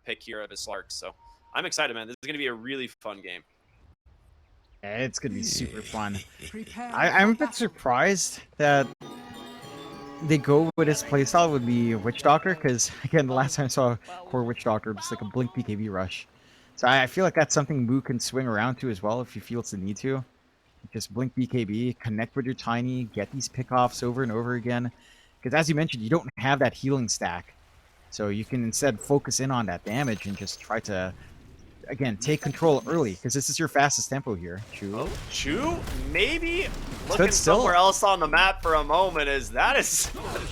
pick here of his Slarks. So I'm excited, man. This is going to be a really fun game. Yeah, it's going to be super fun. I'm a bit surprised that they go with his playstyle with the Witch Doctor, because again, the last time I saw Core Witch Doctor, it was like a Blink BKB rush. So I feel like that's something Moo can swing around to as well if he feels the need to. Just Blink BKB, connect with your Tiny, get these pickoffs over and over again. Because as you mentioned, you don't have that healing stack. So you can instead focus in on that damage and just try to, again, take control early, because this is your fastest tempo here. Chu. Oh, Chu maybe looking somewhere else on the map for a moment, as that is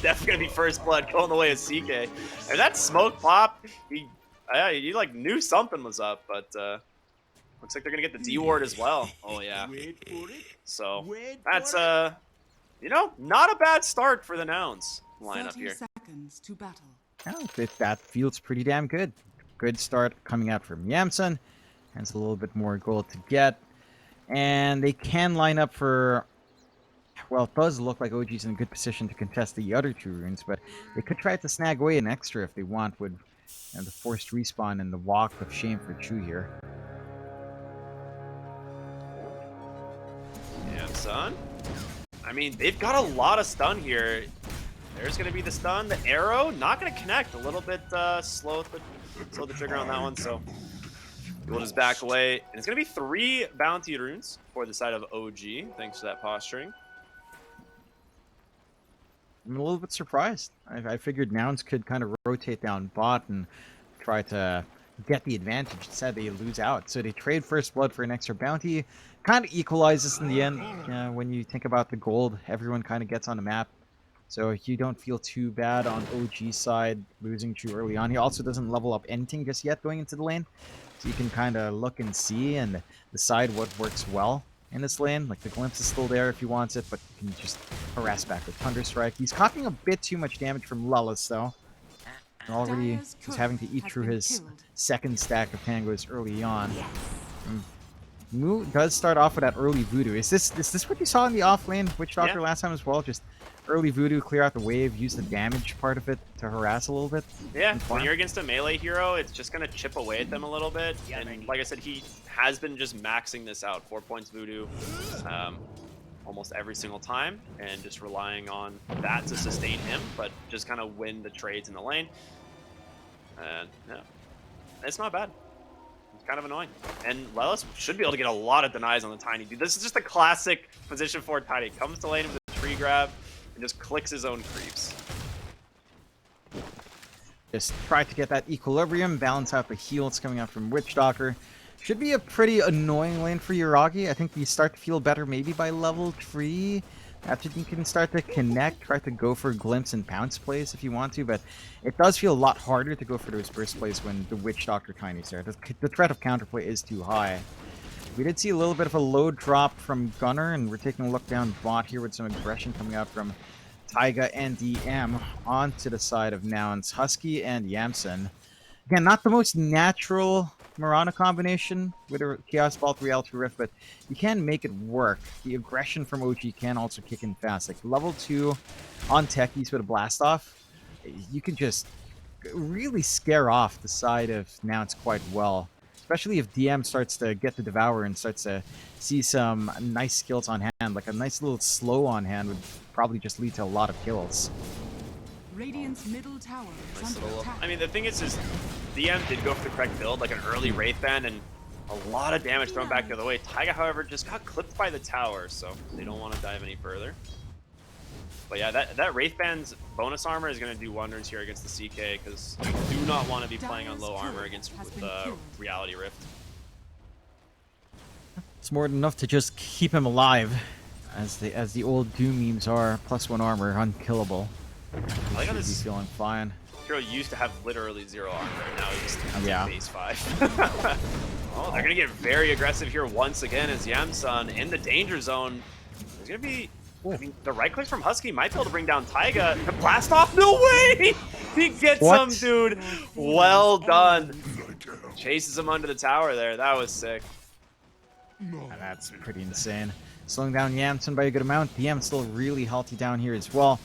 definitely going to be first blood going the way of CK. And that smoke pop, he like knew something was up, but looks like they're going to get the D ward as well. Oh, yeah. So that's, you know, not a bad start for the nouns lineup here. To battle. Oh, that feels pretty damn good. Good start coming out from Yamsun. Has a little bit more gold to get. And they can line up for... Well, it does look like OG's in a good position to contest the other two runes, but they could try to snag away an extra if they want with the forced respawn and the walk of shame for Chu here. Yamsun. I mean, they've got a lot of stun here. There's going to be the stun. The arrow, not going to connect. A little bit slow the trigger on that one, so we'll just back away. And it's going to be 3 bounty runes for the side of OG, thanks to that posturing. I'm a little bit surprised. I figured Nouns could kind of rotate down bot and try to get the advantage. Instead, they lose out. So they trade First Blood for an extra bounty. Kind of equalizes in the end. When you think about the gold, everyone kind of gets on the map. So you don't feel too bad on OG's side losing Chu early on. He also doesn't level up anything just yet going into the lane. So you can kind of look and see and decide what works well in this lane. Like the glimpse is still there if he wants it, but you can just harass back with Thunder Strike. He's copying a bit too much damage from Lullis though. Already he's having to eat through his second stack of tangos early on. Moo does start off with that early voodoo. Is this what you saw in the off lane Witch Doctor last time as well? Just early voodoo, clear out the wave, use the damage part of it to harass a little bit. Yeah, when you're against a melee hero, it's just going to chip away at them a little bit. And like I said, he has been just maxing this out. 4 points voodoo almost every single time, and just relying on that to sustain him, but just kind of win the trades in the lane. And yeah, it's not bad. It's kind of annoying. And Lelis should be able to get a lot of denies on the Tiny dude. This is just a classic position for Tiny. Comes to lane with a tree grab and just clicks his own creeps. Just try to get that equilibrium, balance out the heals coming out from Witch Doctor. Should be a pretty annoying lane for Yuragi. I think you start to feel better maybe by level 3. After you can start to connect, try to go for glimpse and pounce plays if you want to, but it does feel a lot harder to go for those burst plays when the Witch Doctor Tiny's there. The threat of counterplay is too high. We did see a little bit of a load drop from Gunner, and we're taking a look down bot here with some aggression coming out from Taiga and DM onto the side of Nouns, Husky and Yamsun. Again, not the most natural Mirana combination with a Chaos Ball 3L2 Rift, but you can make it work. The aggression from OG can also kick in fast. Like level 2 on Techies with a Blast Off, you can just really scare off the side of Nouns quite well. Especially if DM starts to get the Devour and starts to see some nice skills on hand. Like a nice little slow on hand would probably just lead to a lot of kills. Radiant's middle tower is under attack. I mean, the thing is DM did go for the correct build, like an early Wraith Band, and a lot of damage thrown back the other way. Taiga, however, just got clipped by the tower, so they don't want to dive any further. But yeah, that Wraith Band's bonus armor is going to do wonders here against the CK, because you do not want to be playing on low armor against Reality Rift. It's more than enough to just keep him alive, as the old Doom memes are. +1 armor, unkillable. I like how this feeling fine. hero used to have literally 0 armor, and now he just has base 5. Oh, they're gonna get very aggressive here once again as Yamsun in the danger zone. There's gonna be, I mean, the right click from Husky might be able to bring down Taiga. The blast off, no way! He gets him, dude. Well done. Chases him under the tower there. That was sick. And that's pretty insane. slowing down Yamson by a good amount. DM still really healthy down here as well.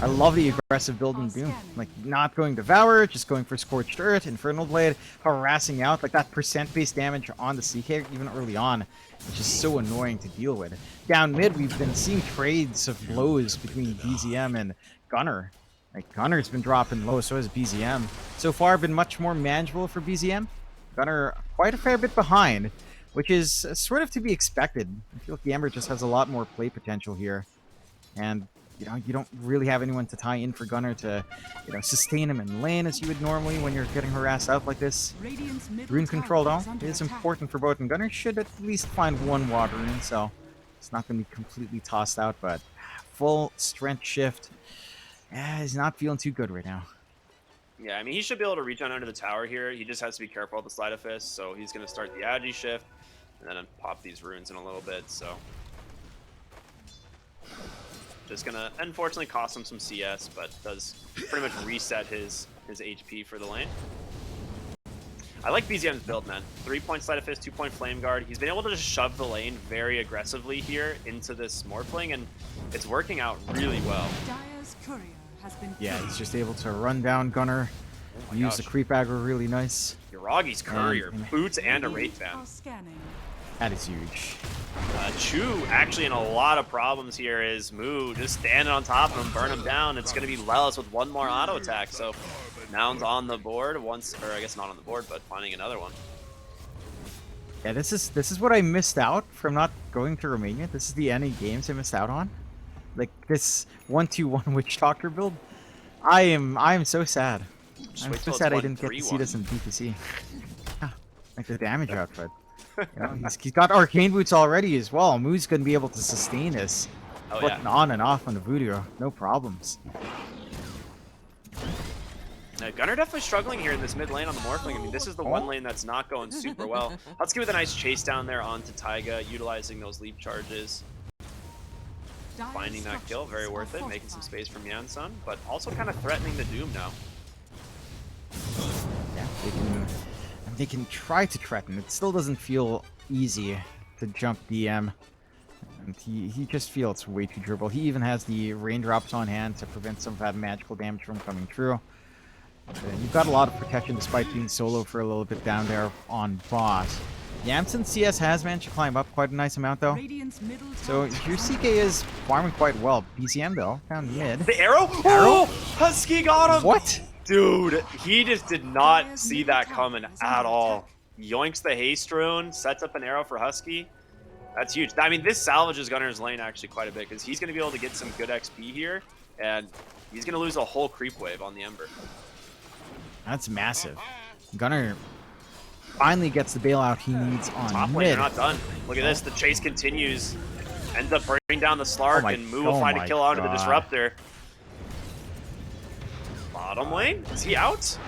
I love the aggressive build in Doom. Like, not going Devour, just going for Scorched Earth, Infernal Blade, harassing out. Like, that percent-based damage on the CK even early on, which is so annoying to deal with. Down mid, we've been seeing trades of blows between BZM and Gunnar. Like, Gunner's been dropping low, so has BZM. So far, been much more manageable for BZM. Gunnar quite a fair bit behind, which is sort of to be expected. I feel like Yammer just has a lot more play potential here. And, you know, you don't really have anyone to tie in for Gunnar to, you know, sustain him in lane as you would normally when you're getting harassed out like this. Rune control, though, is important for both, and Gunnar should at least find one water rune, so it's not going to be completely tossed out, but full strength shift. He's not feeling too good right now. Yeah, I mean, he should be able to reach on under the tower here. He just has to be careful with the Sleight of Fist, so he's going to start the Agi shift, and then pop these runes in a little bit, so... Just going to, unfortunately, cost him some CS, but does pretty much reset his HP for the lane. I like BZM's build, man. 3-point Sleight of Fist, 2-point Flame Guard. He's been able to just shove the lane very aggressively here into this Morphling, and it's working out really well. Yeah, he's just able to run down Gunnar, use the creep aggro really nice. Yuragi's courier, boots and a Wraith Fan. That is huge. Chu actually in a lot of problems here is Moo just standing on top of him, burn him down. It's going to be Lelis with one more auto attack, so Nouns on the board once, or I guess not on the board, but finding another one. Yeah, this is what I missed out from not going to Romania. This is the NA games I missed out on. Like this 1-2-1 Witch Doctor build. I am so sad. I'm so sad I didn't get to see this in DPC. Yeah, like the damage output. You know, he's got arcane boots already as well. Moo's gonna be able to sustain this. Putting on and off on the Voodoo, no problems. Gunnar definitely struggling here in this mid lane on the Morphling. I mean, this is the one lane that's not going super well. Let's give it a nice chase down there onto Taiga, utilizing those leap charges. Finding that kill, very worth it. Making some space from Yansun, but also kind of threatening the Doom now. Yeah, they can try to threaten. It still doesn't feel easy to jump DM. And he just feels way too durable. He even has the raindrops on hand to prevent some of that magical damage from coming through. You've got a lot of protection despite being solo for a little bit down there on bot. Yamson CS has managed to climb up quite a nice amount though. So your CK is farming quite well. BCM though, down mid. The arrow? Oh! Husky got him! What? Dude, he just did not see that coming at all. Yoinks the haste rune, sets up an arrow for Husky. That's huge. I mean, this salvages Gunnar's lane actually quite a bit because he's going to be able to get some good XP here, and he's going to lose a whole creep wave on the Ember. That's massive. Gunnar finally gets the bailout he needs on top lane. They're not done. Look at this. The chase continues. Ends up bringing down the Slark, and Moo will find a kill onto the Disruptor. Bottom lane? Is he out?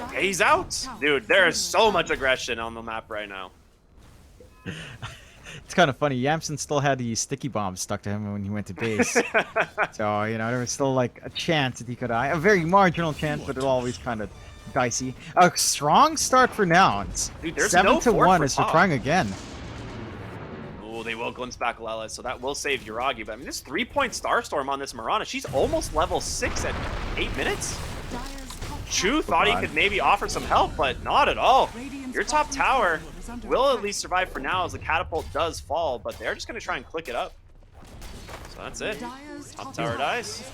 Okay, he's out. Dude, there is so much aggression on the map right now. It's kind of funny. Yamson still had the sticky bomb stuck to him when he went to base. So, you know, there was still like a chance that he could die. A very marginal chance, but it's always kind of dicey. A strong start for Nouns. Dude, there's 7-1 as they're trying again. Oh, they will glimpse back Lelis, so that will save Yuragi. But I mean, this 3-point Starstorm on this Mirana, she's almost level 6 at 8 minutes. Chu thought he could maybe offer some help, but not at all. Your top tower will at least survive for now as the catapult does fall, but they're just going to try and click it up. So that's it. Top tower dies.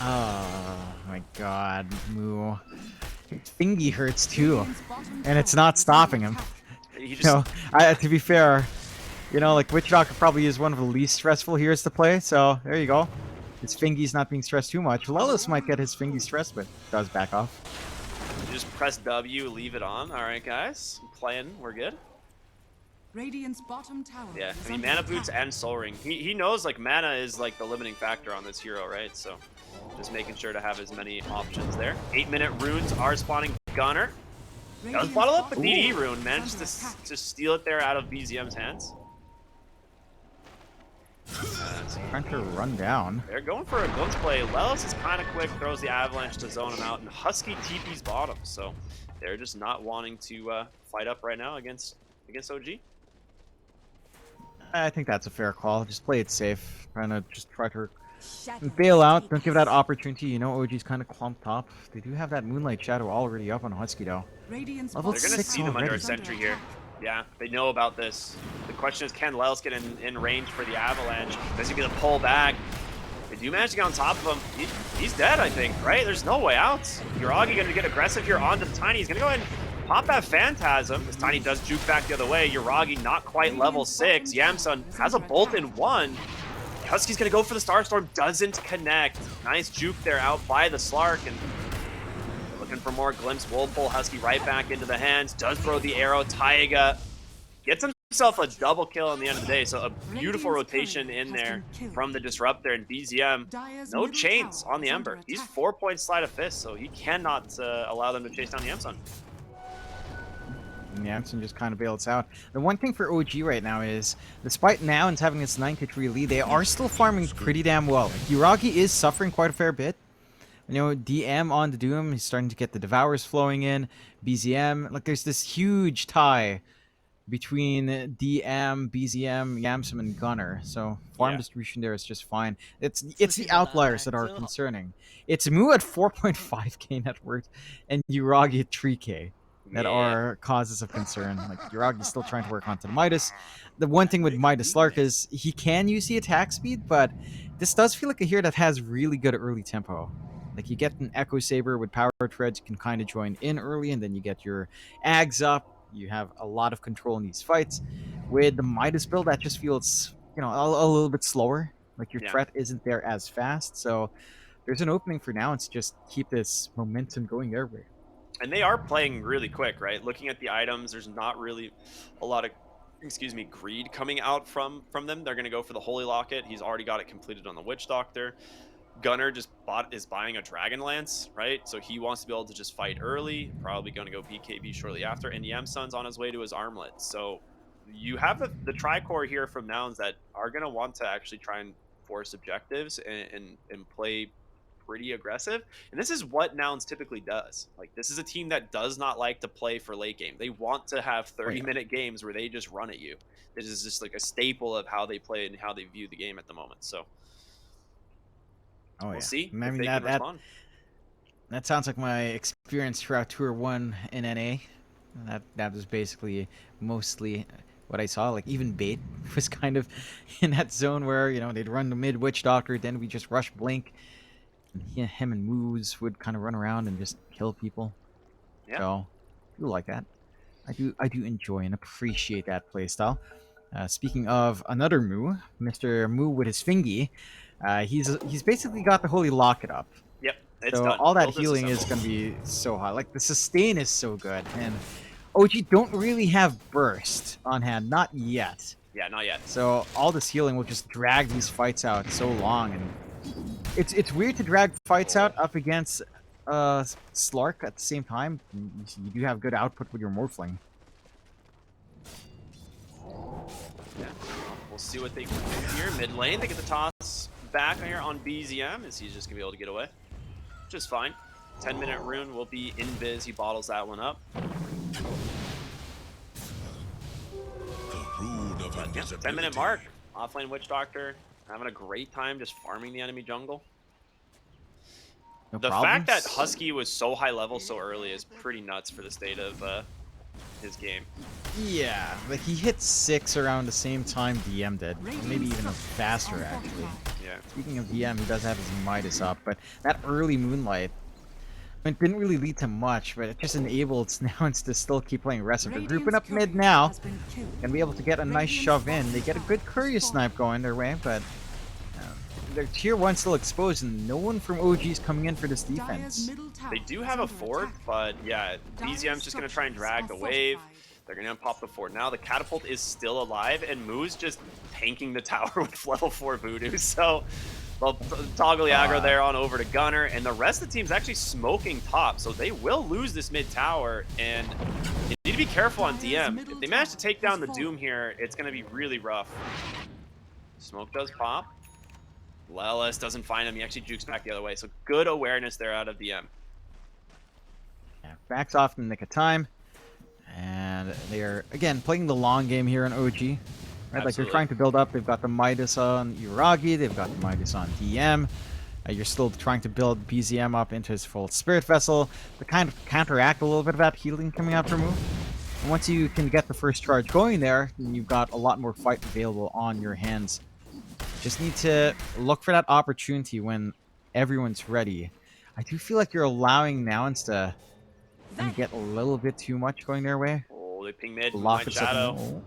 Oh my god, Moo. His fingy hurts too, and it's not stopping him. To be fair, you know, like Witch Doctor probably is one of the least stressful heroes to play, so there you go. His fingy's not being stressed too much. Lelis might get his fingy stressed, but does back off. You just press W, leave it on. All right, guys. I'm playing. We're good. Radiant's bottom tower. Yeah, I mean, mana boots and soul ring. He knows like mana is like the limiting factor on this hero, right? So just making sure to have as many options there. 8-minute runes are spawning Gunnar. Does bottle up the DD rune, manages to steal it there out of BZM's hands. Trying to run down. They're going for a glimpse play. Lelis is kind of quick, throws the avalanche to zone him out, and Husky TP's bottom. So they're just not wanting to fight up right now against OG. I think that's a fair call. Just play it safe. Trying to just try to bail out. Don't give that opportunity. You know, OG's kind of clumped up. They do have that Moonlight Shadow already up on Husky, though. Radiant's Level They're going to 6 see them under a already. sentry here. Yeah, they know about this. The question is, can Lels get in range for the Avalanche? Does he get a pull back? They do manage to get on top of him. He's dead, I think, right? There's no way out. Uragi going to get aggressive here onto the Tiny. He's going to go ahead and pop that Phantasm. This Tiny does juke back the other way. Uragi not quite level 6. Yamsun has a bolt in 1. Husky's going to go for the Starstorm. Doesn't connect. Nice juke there out by the Slark. And looking for more glimpse. Will pull Husky right back into the hands. Does throw the arrow. Taiga gets himself a double kill in the end of the day. So a beautiful rotation in there from the Disruptor. And BZM, no chains on the Ember. He's 4 points sleight of fist, so he cannot allow them to chase down the Yamsun. And Yamsun just kind of bails out. The one thing for OG right now is, despite Nouns having this 9-3 lead, they are still farming pretty damn well. Like, Uragi is suffering quite a fair bit. You know, DM on the Doom, he's starting to get the Devours flowing in. BZM, like there's this huge tie between DM, BZM, Yamsum, and Gunner. So farm distribution there is just fine. It's the outliers that are concerning. It's Mu at 4.5k net worth and Uragi at 3k that are causes of concern. Like Uragi's still trying to work onto the Midas. The one thing with Midas Lark is he can use the attack speed, but this does feel like a hero that has really good early tempo. Like you get an Echo Saber with Power Treads, you can kind of join in early, and then you get your Ags up. You have a lot of control in these fights. With the Midas build, that just feels, you know, a little bit slower. Like your threat isn't there as fast. So there's an opening for now, and to just keep this momentum going their way. And they are playing really quick, right? Looking at the items, there's not really a lot of, greed coming out from them. They're going to go for the Holy Locket. He's already got it completed on the Witch Doctor. Gunner just is buying a Dragon Lance, right? So he wants to be able to just fight early, probably going to go BKB shortly after, and Yamsun's on his way to his Armlet. So you have the Tricore here from Nouns that are going to want to actually try and force objectives and play pretty aggressive. And this is what Nouns typically does. Like, this is a team that does not like to play for late game. They want to have 30-minute games where they just run at you. This is just like a staple of how they play and how they view the game at the moment. So we'll see if they can respond. That sounds like my experience throughout Tour 1 in NA. That was basically mostly what I saw. Like, even Bait was kind of in that zone where, you know, they'd run the mid Witch Doctor, then we just rush Blink. And him and Moose would kind of run around and just kill people. Yeah. So, I do like that. I do enjoy and appreciate that playstyle. Speaking of another Moo, Mr. Moo with his fingy, he's basically got the Holy Locket up. Yep, it's so done. All that healing is going to be so high. Like, the sustain is so good. And OG don't really have burst on hand. Not yet. Yeah, not yet. So all this healing will just drag these fights out so long. And it's weird to drag fights out up against Slark at the same time. You do have good output with your Morphling. Yeah, we'll see what they can do here. Mid lane, they get the toss back here on BZM, as he's just going to be able to get away. Which is fine. 10-minute rune will be invis. He bottles that one up. But, yeah, 10-minute mark. Offlane Witch Doctor having a great time just farming the enemy jungle. The fact that Husky was so high level so early is pretty nuts for the state of his game. Yeah, like he hit 6 around the same time DM did. Maybe even faster, actually. Yeah. Speaking of DM, he does have his Midas up, but that early Moonlight, it didn't really lead to much, but it just enabled Nouns to still keep playing aggressive. They're grouping up mid now, and be able to get a nice shove in. They get a good courier snipe going their way, but their tier 1 still exposed, and no one from OG is coming in for this defense. They do have a fort, but yeah, BZM's just going to try and drag the wave. They're going to pop the fort. Now the catapult is still alive, and Moo's just tanking the tower with level 4 voodoo. So they'll toggle the aggro there on over to Gunner, and the rest of the team's actually smoking top, so they will lose this mid tower, and you need to be careful on DM. If they manage to take down the Doom here, it's going to be really rough. Smoke does pop. Lelis doesn't find him. He actually jukes back the other way, so good awareness there out of DM. Yeah, backs off in the nick of time. And they are, again, playing the long game here in OG. Right, like they're Absolutely. trying to build up. They've got the Midas on Uragi. They've got the Midas on DM. You're still trying to build BZM up into his full Spirit Vessel to kind of counteract a little bit of that healing coming out from Mu. And once you can get the first charge going there, then you've got a lot more fight available on your hands. Just need to look for that opportunity when everyone's ready. I do feel like you're allowing nouns to get a little bit too much going their way. Oh, they ping mid. Lock Moonlight us up in Shadow. the hole.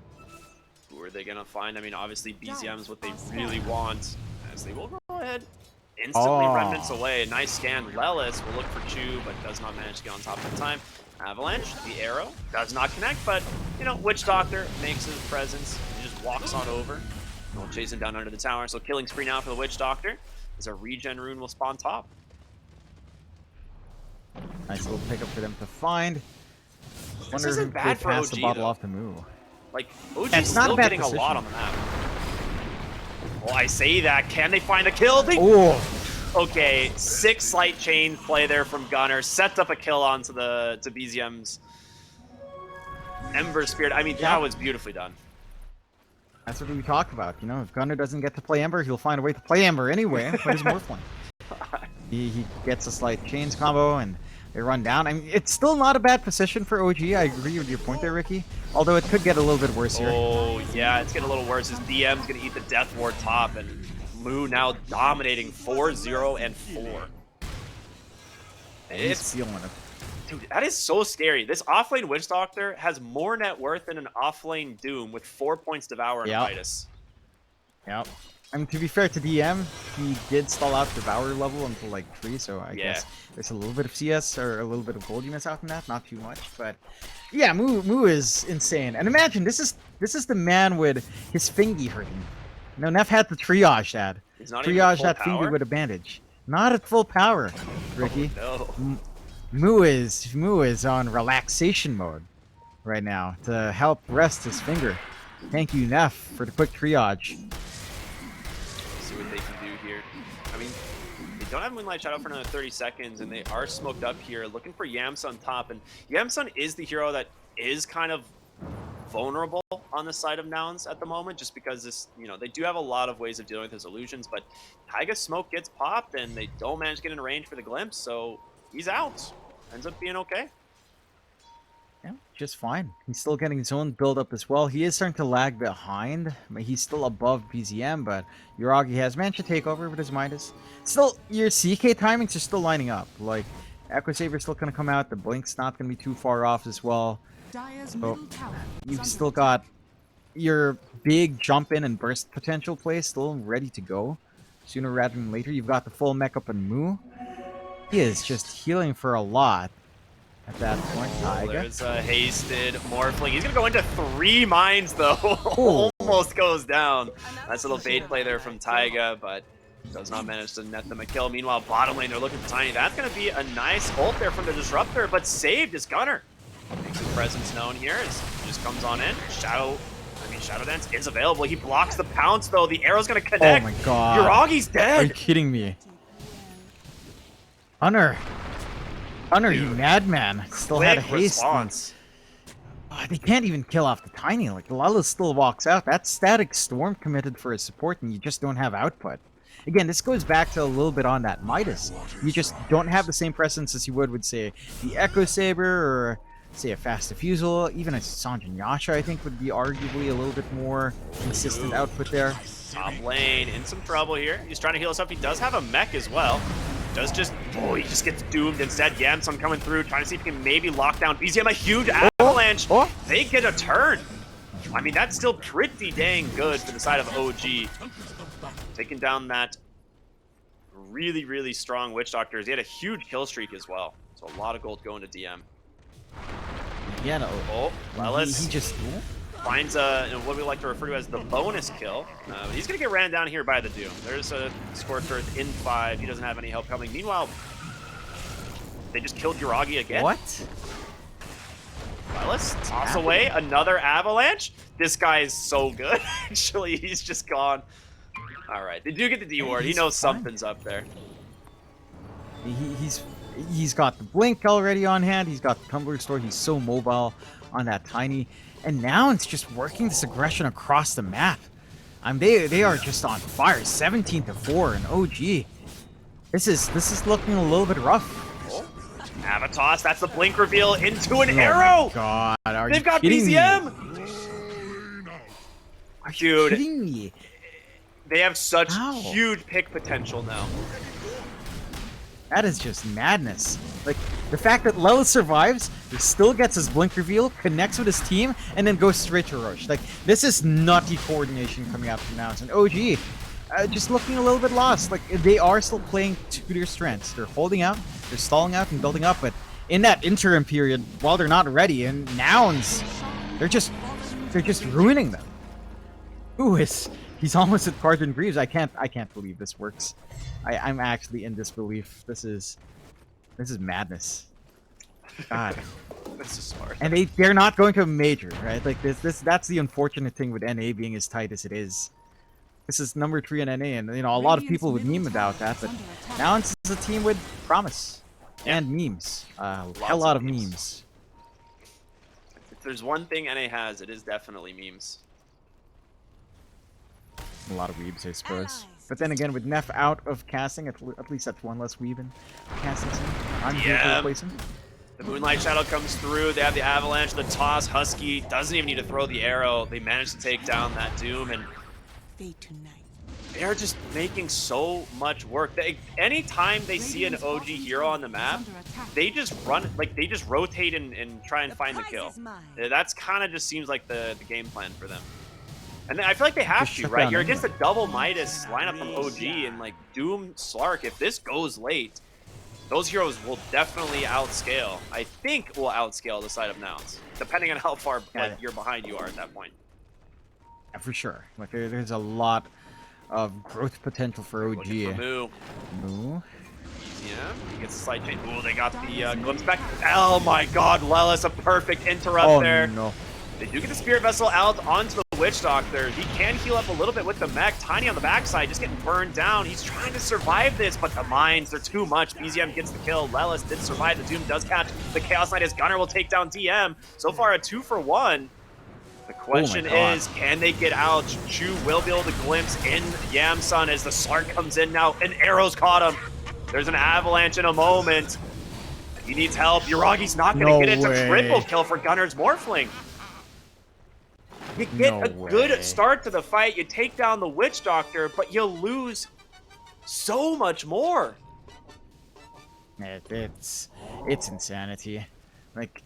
Who are they gonna find? I mean, obviously BZM is what they really want, as they will go ahead. Instantly remnants away. A nice scan. Lelis will look for Chu, but does not manage to get on top in time. Avalanche, the arrow, does not connect, but, you know, Witch Doctor makes his presence. He just walks on over. We'll chase him down under the tower. So killing spree now for the Witch Doctor, as a regen rune will spawn top. Nice little pickup for them to find. Wonder isn't who bad could for pass OG, the bottle though. off the Mu. Like, OG's It's not a still bad getting a lot on position. the map. Well, I say that. Can they find a kill? They Oh, Okay, 6 slight chain play there from Gunner. Sets up a kill onto to BZM's Ember Spirit. I mean, Yeah. that was beautifully done. that's what we talked about. You know, if Gunner doesn't get to play Ember, he'll find a way to play Ember anyway. But he's Morphling. He gets a slight chains combo and they run down. I mean, it's still not a bad position for OG. I agree with your point there, Ricky. Although it could get a little bit worse here. Oh, yeah, it's getting a little worse. His DM's going to eat the Death Ward top, and Mu now dominating 4-0 and 4. He's It's, feeling it. dude, that is so scary. This offlane Witch Doctor has more net worth than an offlane Doom with 4 points Devour and Yep. Midas. Yep. I mean, to be fair to DM, he did stall out Devour level until like 3, so I Yeah. guess there's a little bit of CS or a little bit of gold you miss out from that, not too much, but yeah, Mu is insane. And imagine this is the man with his fingy hurting. No, Neff had to triage that. He's not even Triage full that power? finger with a bandage. Not at full power, Ricky. No. Mu is on relaxation mode right now to help rest his finger. Thank you, Neff, for the quick triage. See what they can do here. I mean, they don't have Moonlight Shadow for another 30 seconds, and they are smoked up here, looking for Yamsun top. And Yamsun is the hero that is kind of vulnerable on the side of Nouns at the moment, just because this, you know, they do have a lot of ways of dealing with his illusions, but Taiga's smoke gets popped, and they don't manage to get in range for the glimpse, so he's out. Ends up being okay. Yeah, just fine. He's still getting his own build up as well. He is starting to lag behind. I mean, he's still above BZM, but Uragi has managed to take over with his Midas. Still, your CK timings are still lining up. Like, Echo Saber's still going to come out. The Blink's not going to be too far off as well. Dire's So, middle tower is you've under still attack. got your big jump in and burst potential play still ready to go. Sooner rather than later, you've got the full mech up and Mu. He is just healing for a lot at that point. Taiga. There's a hasted Morphling. He's going to go into 3 mines, though. Oh. Almost goes down. Nice little bait play there from Taiga, but does not manage to net them a kill. Meanwhile, bottom lane, they're looking for Tiny. That's going to be a nice ult there from the Disruptor, but saved is Gunner. Makes his presence known here as he just comes on in. Shadow Dance is available. He blocks the pounce, though. The arrow's going to connect. Oh my god. Uragi's Are dead. you kidding me? Hunter, you madman. Still had a Quick haste. response. They can't even kill off the Tiny. Like, Lala still walks out. That's Static Storm committed for his support, and you just don't have output. Again, this goes back to a little bit on that Midas. You just don't have the same presence as you would with, say, the Echo Saber or, say, a Fast Diffusal. Even a Sanjin Yasha, I think, would be arguably a little bit more consistent output there. Top lane in some trouble here. He's trying to heal himself. He does have a mech as well. He just gets doomed instead. Yamsun coming through, trying to see if he can maybe lock down BZM. A huge avalanche. Oh. They get a turn. I mean, that's still pretty dang good for the side of OG. Taking down that really, really strong Witch Doctors. He had a huge kill streak as well. So a lot of gold going to DM. Yeah, no. Oh, Lelis. He just... Finds what we like to refer to as the bonus kill. He's going to get ran down here by the Doom. There's a Scorched Earth in 5. He doesn't have any help coming. Meanwhile, they just killed Uragi again. What? Let's toss away another avalanche. This guy is so good. Actually, he's just gone. All right, they do get the D ward. He he's knows fine. something's up there. He's got the Blink already on hand. He's got the Tumbler Store. He's so mobile on that Tiny. And now it's just working this aggression across the map. They are just on fire. 17-4 and OG. This is looking a little bit rough. Avatos, that's the Blink reveal into an Oh arrow! my god, are They've you got kidding BZM! me? Are you Dude. kidding me? They have such How? huge pick potential now. That is just madness. Like, the fact that Lela survives, he still gets his Blink reveal, connects with his team, and then goes straight to Roche. Like, this is nutty coordination coming out from Nouns. And OG, just looking a little bit lost. Like, they are still playing to their strengths. They're holding out, they're stalling out and building up, but in that interim period, while they're not ready, and Nouns, they're just ruining them. He's almost at Cardin Greaves. I can't believe this works. I'm actually in disbelief. This is madness. God. This is smart. And they're not going to a major, right? Like that's the unfortunate thing with NA being as tight as it is. This is number 3 in NA, and a lot of people would meme about that, but now it's a team with promise and memes. A lot of memes. If there's one thing NA has, it is definitely memes. A lot of weebs, I suppose. But then again, with Neff out of casting, at least that's one less weeb in casting scene. I'm here to replace him. The Moonlight Shadow comes through. They have the Avalanche, the toss. Husky doesn't even need to throw the arrow. They manage to take down that Doom, and they are just making so much work. Anytime they see an OG hero on the map, they just run, like they just rotate and try and find the kill. That's kind of just seems like the game plan for them. And then I feel like they have to, right? You're against a double Midas lineup from OG, and like Doom, Slark, if this goes late, those heroes will definitely outscale. I think will outscale the side of Nouns, depending on how far you're behind you are at that point. Yeah, for sure. Like there's a lot of growth potential for OG. Moo. Yeah, he gets the side chain. Ooh, they got the glimpse back. Oh my god, Lelis, a perfect interrupt there. No. They do get the Spirit Vessel out onto the Witch Doctor. He can heal up a little bit with the mech. Tiny on the backside, just getting burned down. He's trying to survive this, but the mines, they're too much. BZM gets the kill. Lelis did survive. The Doom does catch the Chaos Knight as Gunner will take down DM. So far, a 2-for-1. The question is, can they get out? Chu will be able to glimpse in Yamsun as the Slark comes in now, and arrows caught him. There's an avalanche in a moment. He needs help. Yuragi's not going to get it. It's a triple kill for Gunner's Morphling. You get a good start to the fight, you take down the Witch Doctor, but you lose so much more. It's insanity. Like,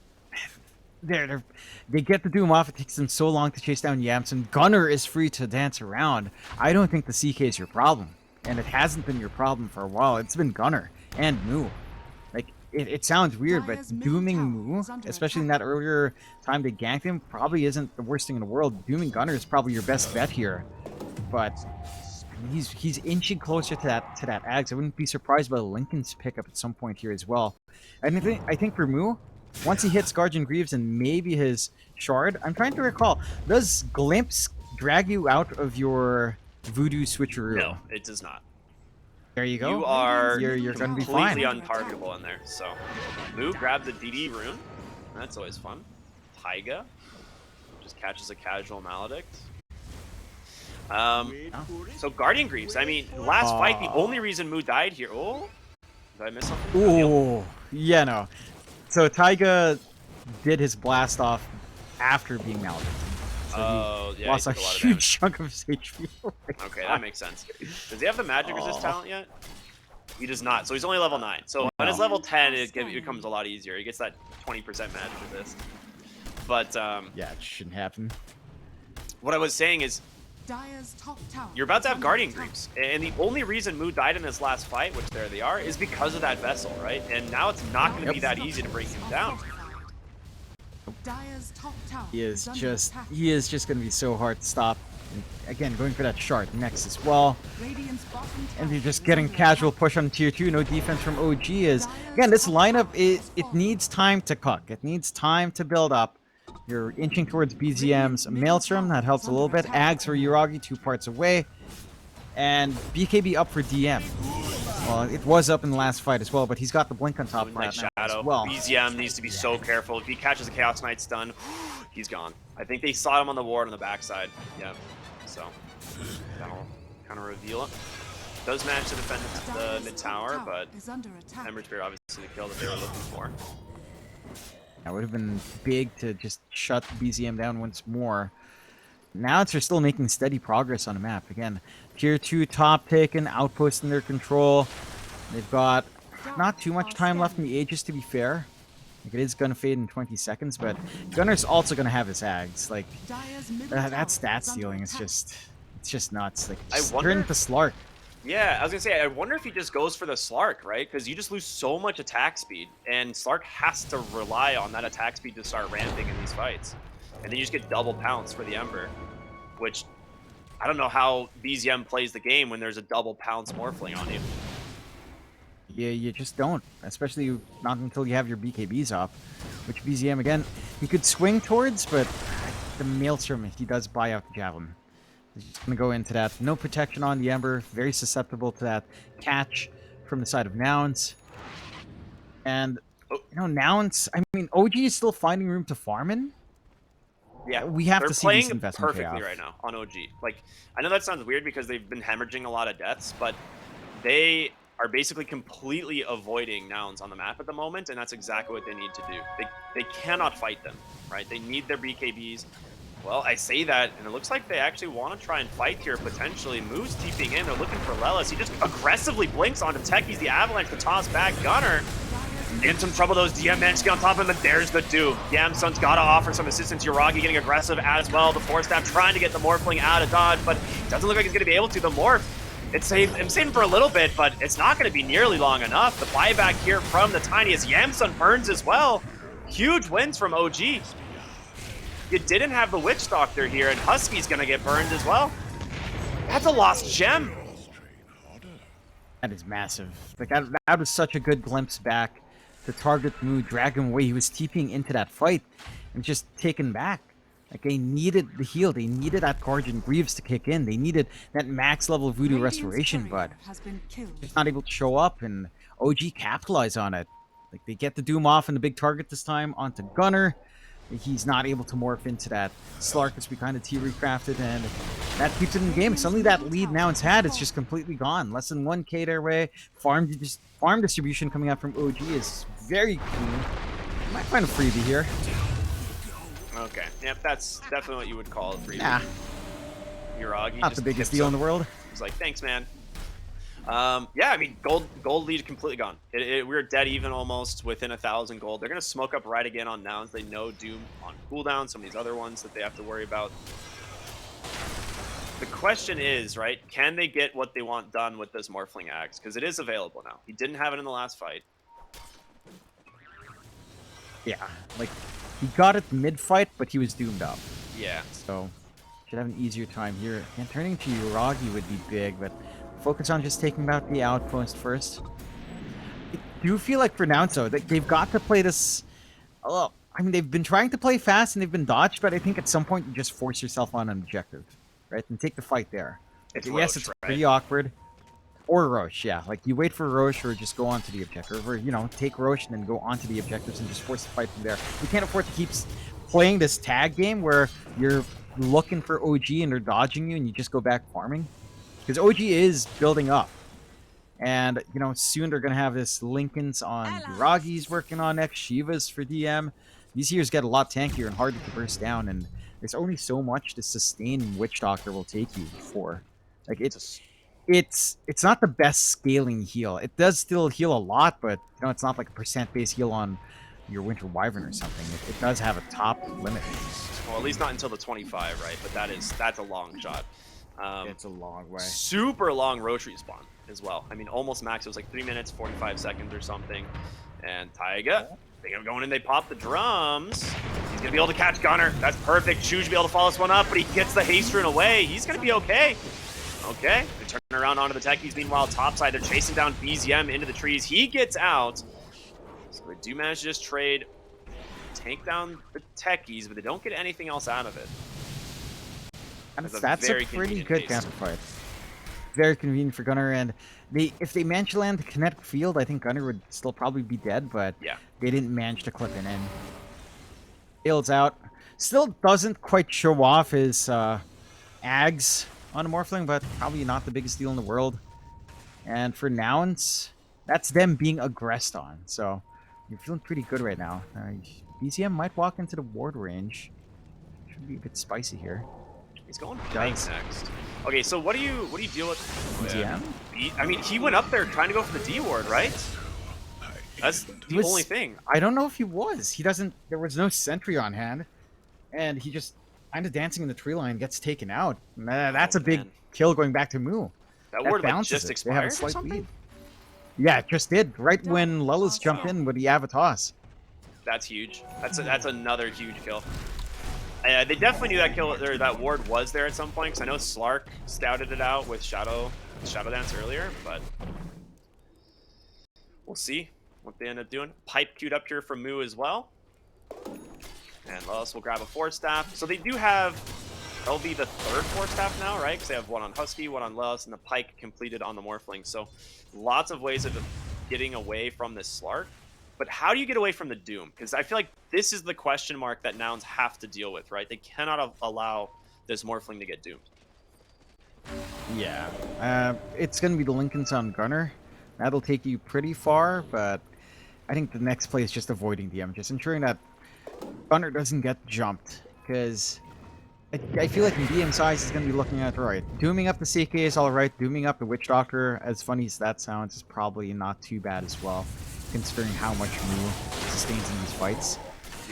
they get the Doom off, it takes them so long to chase down Yamsun. Gunner is free to dance around. I don't think the CK is your problem. And it hasn't been your problem for a while. It's been Gunner and Moo. Like, it sounds weird, but dooming Moo, especially in that earlier time they ganked him, probably isn't the worst thing in the world. Dooming Gunner is probably your best bet here. But he's inching closer to that Ags. I wouldn't be surprised by Lincoln's pickup at some point here as well. And I think for Moo, once he hits Guardian Greaves and maybe his Shard, I'm trying to recall, does Glimpse drag you out of your Voodoo switcheroo? No, it does not. There you go. You are you're gonna be fine. completely untargetable in there. So, Moo grabbed the DD rune. That's always fun. Taiga just catches a casual Maledict. So Guardian Greaves. I mean, last fight, the only reason Moo died here. Oh, did I miss something? Ooh, yeah, no. So Taiga did his blast off after being Maledict. So yeah, lost a huge chunk of his HP. Okay, that makes sense. Does he have the magic resist talent yet? He does not, so he's only level 9. So on his level 10, it becomes a lot easier. He gets that 20% magic resist. But yeah, it shouldn't happen. What I was saying is, you're about to have Guardian Greaves, and the only reason Moo died in this last fight, which there they are, is because of that vessel, right? And now it's not going to be that easy to bring him down. He is just going to be so hard to stop. And again, going for that shard next as well. And they're just getting casual push on tier 2. No defense from OG is, again, this lineup, it needs time to cook. It needs time to build up. You're inching towards BZM's Maelstrom. That helps a little bit. Ags for Yuragi, 2 parts away. And BKB up for DM. Well, it was up in the last fight as well, but he's got the blink on top of Like that now Shadow. as well. BZM needs to be so careful. If he catches a Chaos Knight stun, he's gone. I think they saw him on the ward on the backside. Yeah. So that'll kind of reveal it. Does manage to defend the mid tower, but Ember Spear obviously the kill that they were looking for. That would have been big to just shut BZM down once more. Now they're still making steady progress on the map. Again, tier 2 top taken, outpost in their control. They've got not too much time left in the Aegis, to be fair. Like, it is gonna fade in 20 seconds, but Gunner's also gonna have his Ags. Like, that stat stealing is just, it's just nuts. Like, just turn into Slark. Yeah, I was gonna say, I wonder if he just goes for the Slark, right? Because you just lose so much attack speed, and Slark has to rely on that attack speed to start ramping in these fights. And then you just get double pounce for the Ember, which I don't know how BZM plays the game when there's a double pounce Morphling on you. Yeah, you just don't, especially not until you have your BKBs up, which BZM, again, he could swing towards, but the Maelstrom, he does buy out the Javelin. He's just going to go into that. No protection on the Ember. Very susceptible to that catch from the side of Nouns. And, you know, Nouns, I mean, OG is still finding room to farm in. Yeah, we have they're to see playing these investment perfectly payoff right now on OG. Like, I know that sounds weird because they've been hemorrhaging a lot of deaths, but they are basically completely avoiding Nouns on the map at the moment, and that's exactly what they need to do. They cannot fight them, right? They need their BKBs. Well, I say that, and it looks like they actually want to try and fight here, potentially. Moose TPing in, they're looking for Lelis. He just aggressively blinks onto Techies, the Avalanche, to toss back Gunner. In some trouble, those DM managed to get on top of him, and there's the Doom. Yamsun's got to offer some assistance. Uragi getting aggressive as well. The Force Staff trying to get the Morphling out of dodge, but it doesn't look like he's going to be able to. The Morph, I'm saving for a little bit, but it's not going to be nearly long enough. The buyback here from the Tiniest. Yamsun burns as well. Huge wins from OG. You didn't have the Witch Doctor here, and Husky's going to get burned as well. That's a lost gem. That is massive. Like, that was such a good glimpse back to target Moo, drag him away. He was TPing into that fight and just taken back. Like, they needed the heal. They needed that Guardian Greaves to kick in. They needed that max level Voodoo Restoration, but it's not able to show up, and OG capitalize on it. Like, they get the Doom off and the big target this time onto Gunner. He's not able to morph into that Slark as we kind of T-recrafted, and that keeps it in the game. Suddenly that lead now it's had, it's just completely gone. Less than 1k their way. Farm distribution coming out from OG is very clean. You might find a freebie here. Okay, yep, that's definitely what you would call a freebie. Nah. Uragi Not just the biggest tips deal up. in the world. He's like, thanks, man. Yeah, I mean, gold lead completely gone. We're dead even almost within 1,000 gold. They're going to smoke up right again on Nouns. They know Doom on cooldown, some of these other ones that they have to worry about. The question is, right, can they get what they want done with this Morphling Axe? Because it is available now. He didn't have it in the last fight. Yeah, like, he got it mid-fight, but he was doomed up. Yeah. So, should have an easier time here. And turning to Uragi would be big, but focus on just taking out the outpost first. I do feel like for now, though, that they've got to play this... Oh, I mean, they've been trying to play fast and they've been dodged, but I think at some point you just force yourself on an objective, right? And take the fight there. It's yes, Roche, it's right? pretty awkward. Or Roche, yeah. Like, you wait for Roche or just go onto the objective. Or, you know, take Roche and then go onto the objectives and just force the fight from there. You can't afford to keep playing this tag game where you're looking for OG and they're dodging you and you just go back farming. Because OG is building up. And, you know, soon they're going to have this Lincoln's on Uragi's working on next, Shiva's for DM. These heroes get a lot tankier and harder to burst down, and there's only so much to sustain Witch Doctor will take you for. Like, it's not the best scaling heal. It does still heal a lot, but, you know, it's not like a percent-based heal on your Winter Wyvern or something. It does have a top limit. Well, at least not until the 25, right? But that's a long shot. It's a long way. Super long Roche respawn as well. I mean, almost max. It was like 3 minutes, 45 seconds or something. And Taiga, they go going in, they pop the drums. He's going to be able to catch Gunner. That's perfect. Shuj will be able to follow this one up, but he gets the haste rune away. He's going to be okay. Okay, they turn around onto the techies. Meanwhile, topside, they're chasing down BZM into the trees. He gets out. So they do manage to just trade, take down the techies, but they don't get anything else out of it. And That's that's a very pretty convenient good pace. counter fight. very convenient for Gunnar, and if they managed to land the kinetic field, I think Gunnar would still probably be dead, but Yeah. they didn't manage to clip it in. Ail's out. Still doesn't quite show off his Ags on a Morphling, but probably not the biggest deal in the world. And for nouns, that's them being aggressed on, so you're feeling pretty good right now. BZM might walk into the ward range. Should be a bit spicy here. He's going blank next. Okay, so what do you deal with? BZM? I mean, he went up there trying to go for the D ward, right? That's the only thing. I don't know if he was. He doesn't. There was no sentry on hand, and he just kind of dancing in the tree line gets taken out. That's a big kill going back to Moo. That ward like just They have expired a or slight something? lead. Yeah, it just did. Right when Lullas jumped in with the Avatos. That's huge. That's another huge kill. They definitely knew that kill or that ward was there at some point, because I know Slark scouted it out with Shadow Dance earlier, but we'll see what they end up doing. Pipe queued up here from Moo as well. And Lullas will grab a 4-staff. So they do have, that'll be the third 4-staff now, right? Because they have one on Husky, one on Lullas, and the Pike completed on the Morphling. So lots of ways of getting away from this Slark. But how do you get away from the Doom? Because I feel like this is the question mark that nouns have to deal with, right? They cannot allow this Morphling to get doomed. Yeah. It's going to be the Lincolns on Gunner. That'll take you pretty far, but I think the next play is just avoiding DM. Just ensuring that Gunner doesn't get jumped. Because I feel like in DM size is going to be looking at, right, dooming up the CK is alright. Dooming up the Witch Doctor, as funny as that sounds, is probably not too bad as well, considering how much Moo sustains in these fights.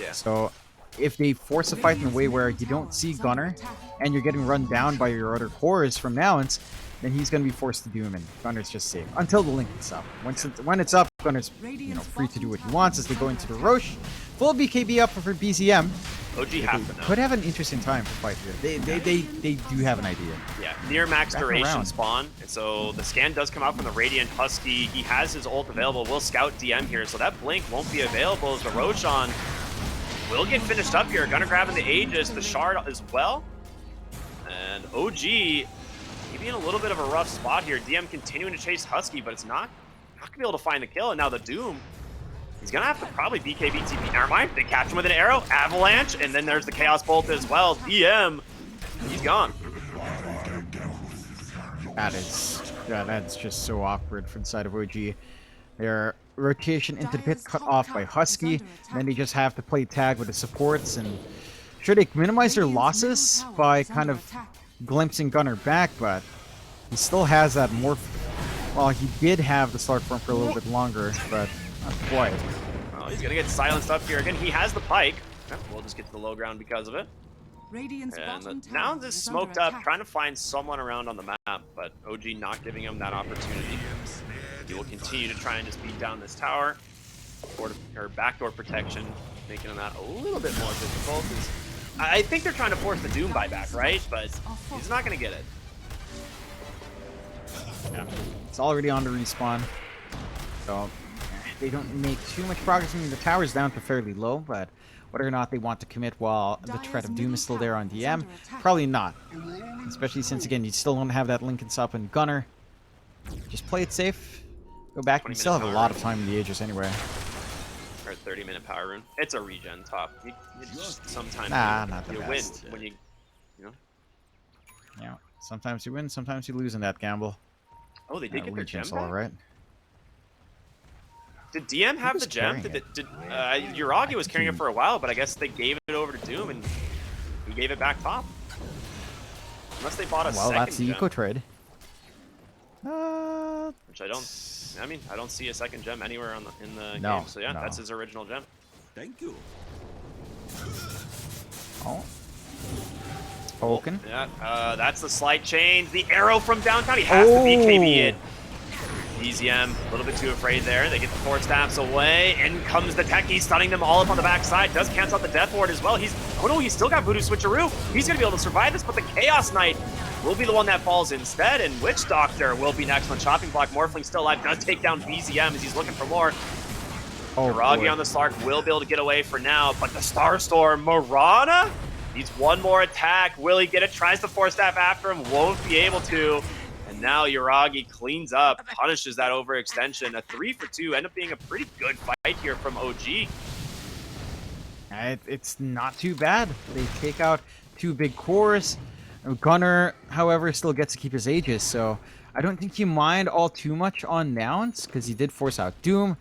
Yeah. So if they force a fight in a way where you don't see Gunner and you're getting run down by your other cores from nouns, then he's going to be forced to doom, and Gunner's just safe until the Lincoln's up. When it's up, Gunner's free to do what he wants as they go into the Roche. Full BKB up for BZM. OG have to know. Could have an interesting time to fight here. They do have an idea. Yeah, near max Back duration around. spawn. And so the scan does come out from the Radiant Husky. He has his ult available. Will scout DM here, so that blink won't be available as the Roshan will get finished up here. Gunner grabbing the Aegis, the Shard as well. And OG maybe in a little bit of a rough spot here. DM continuing to chase Husky, but it's not gonna be able to find the kill. And now the Doom, he's gonna have to probably BKB TP. Never mind, they catch him with an arrow, avalanche, and then there's the Chaos Bolt as well. DM, he's gone. That's just so awkward for the side of OG. Their rotation into the pit cut off by Husky, and then they just have to play tag with the supports. And sure, they minimize their losses by kind of glimpsing Gunner back, but he still has that morph. Well, he did have the start form for a little bit longer, but not quite. Well, he's gonna get silenced up here again. He has the Pike. We'll just get to the low ground because of it. Radiant's And bottom now tower just is smoked under up, attack. trying to find someone around on the map, but OG not giving him that opportunity. He will continue to try and just beat down this tower. Or backdoor protection, making that a little bit more difficult. I think they're trying to force the Doom buyback, right? But he's not going to get it. Yeah. It's already on the respawn, so they don't make too much progress. I mean, the tower's down to fairly low, but whether or not they want to commit while the threat of Doom is still there on DM, probably not. Especially since, again, you still don't have that Lincoln Sup and Gunner. Just play it safe. Go back. You still have a lot of time in the Aegis anyway. Or 30-minute power rune. It's a regen top. You just sometimes not the you best. win when you know. Yeah, sometimes you win, sometimes you lose in that gamble. Oh, they did get their gem Regent's back? all right. Did DM have was the gem? carrying Uragi was carrying it for a while, but I guess they gave it over to Doom and he gave it back top. Unless they bought a Well, second that's the gem, eco trade. which I don't see a second gem anywhere in the No, game. So yeah, no. that's his original gem. Thank you. Oh. Spoken. Yeah, that's the slight change. The arrow from downtown. He has to BKB it. BZM, a little bit too afraid there. They get the 4 staffs away. In comes the Techie, stunning them all up on the backside. Does cancel out the Death Ward as well. He's still got Voodoo Switcheroo. He's going to be able to survive this, but the Chaos Knight will be the one that falls instead, and Witch Doctor will be next on Chopping Block. Morphling still alive, does take down BZM as he's looking for more. Uragi on the Slark will be able to get away for now, but the Starstorm, Mirana needs one more attack. Will he get it? Tries the 4 staff after him, won't be able to. And now Yuragi cleans up, punishes that overextension. A 3 for 2, end up being a pretty good fight here from OG. It's not too bad. They take out 2 big cores. Gunnar, however, still gets to keep his Aegis, so I don't think you mind all too much on nouns, because he did force out Doom.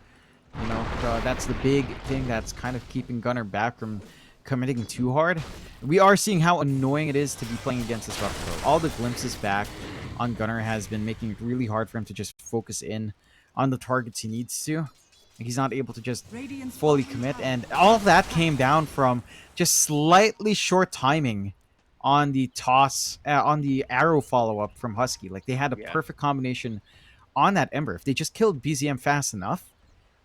You know, that's the big thing that's kind of keeping Gunnar back from committing too hard. We are seeing how annoying it is to be playing against this buff pro. All the glimpses back on Gunnar has been making it really hard for him to just focus in on the targets he needs to. He's not able to just fully commit, and all of that came down from just slightly short timing on the toss, on the arrow follow-up from Husky. Like, they had a perfect combination on that Ember. If they just killed BZM fast enough,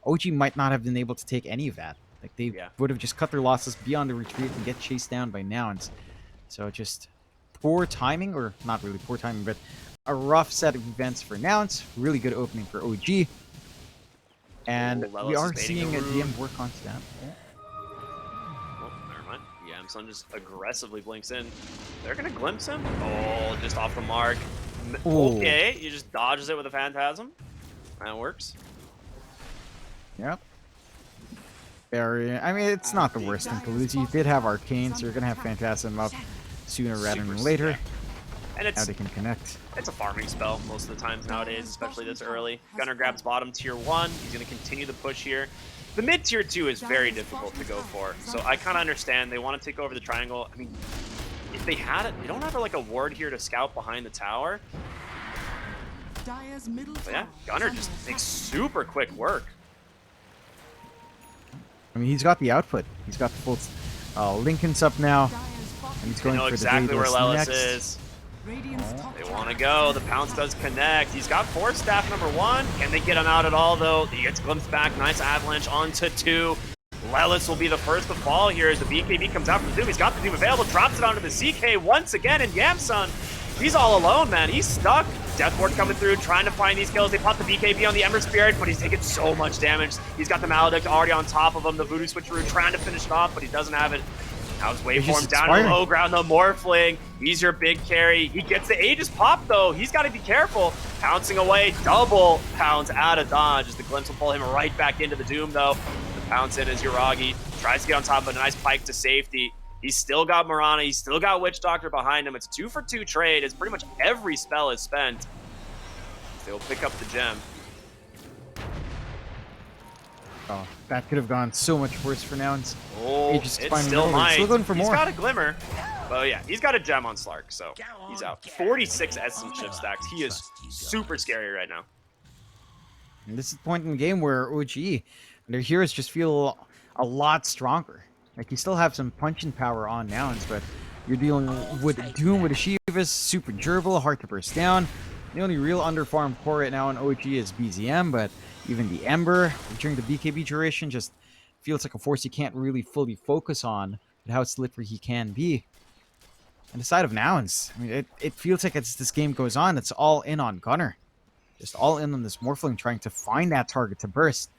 OG might not have been able to take any of that. Like, they would have just cut their losses beyond the retreat and get chased down by nouns. So just poor timing, or not really poor timing, but a rough set of events for nouns. Really good opening for OG. And we are seeing a DM work on stamp. Oh, never mind. Yamsun just aggressively blinks in. They're going to glimpse him. Oh, just off the mark. Ooh. Okay, he just dodges it with a Phantasm. That works. Yep. I mean, it's not the worst thing to lose. You did have Arcane, so you're going to have Phantasm up sooner rather than later. And now they can connect. It's a farming spell most of the times nowadays, especially this early. Gunnar grabs bottom tier 1. He's going to continue the push here. The mid tier 2 is very difficult to go for, so I kind of understand. They want to take over the triangle. I mean, if they had it, they don't have like a ward here to scout behind the tower. But yeah, Gunnar just makes super quick work. I mean, he's got the output. He's got the full Lincoln's up now. And he's going for exactly the where Lelis next. is. They want to go. The Pounce does connect. He's got Force Staff number 1. Can they get him out at all, though? He gets glimpsed back. Nice avalanche onto 2. Lelis will be the first to fall here as the BKB comes out from the Doom. He's got the Doom available. Drops it onto the CK once again. And Yamsun, he's all alone, man. He's stuck. Deathward coming through, trying to find these kills. They pop the BKB on the Ember Spirit, but he's taking so much damage. He's got the Maledict already on top of him. The Voodoo Switcheroo trying to finish it off, but he doesn't have it. Now his waveform down to the low ground, the Morphling. He's your big carry. He gets the Aegis pop, though. He's got to be careful. Pouncing away, double pounds out of dodge as the Glimpse will pull him right back into the Doom, though. The pounce in is Yuragi. Tries to get on top of a nice pike to safety. He's still got Mirana. He's still got Witch Doctor behind him. It's a 2 for 2 trade as pretty much every spell is spent. They'll pick up the gem. Oh, that could have gone so much worse for nouns. Oh, it still might. Still going for more. He's got a glimmer. But yeah, he's got a gem on Slark, so he's out. 46 essence chip stacks. He is super scary right now. And this is the point in the game where OG and their heroes just feel a lot stronger. Like, you still have some punching power on nouns, but you're dealing with Doom with a Shivas, super durable, hard to burst down. The only real underfarmed core right now in OG is BZM, but even the Ember during the BKB duration just feels like a force you can't really fully focus on, and how slippery he can be. And the side of nouns, I mean, it feels like as this game goes on, it's all in on Gunnar. Just all in on this Morphling trying to find that target to burst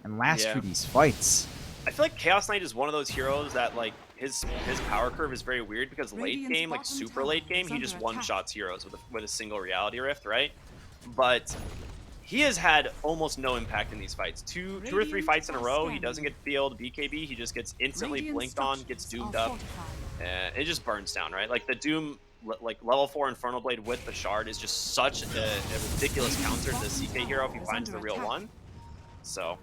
and last through these fights. I feel like Chaos Knight is one of those heroes that, like, his power curve is very weird because late game, like super late game, he just one-shots heroes with a single reality rift, right? But he has had almost no impact in these fights. Two or three fights in a row, he doesn't get field BKB, he just gets instantly blinked on, gets doomed up, and it just burns down, right? Like the Doom, like level 4 Infernal Blade with the Shard is just such a ridiculous counter to the CK hero if he finds the real one. So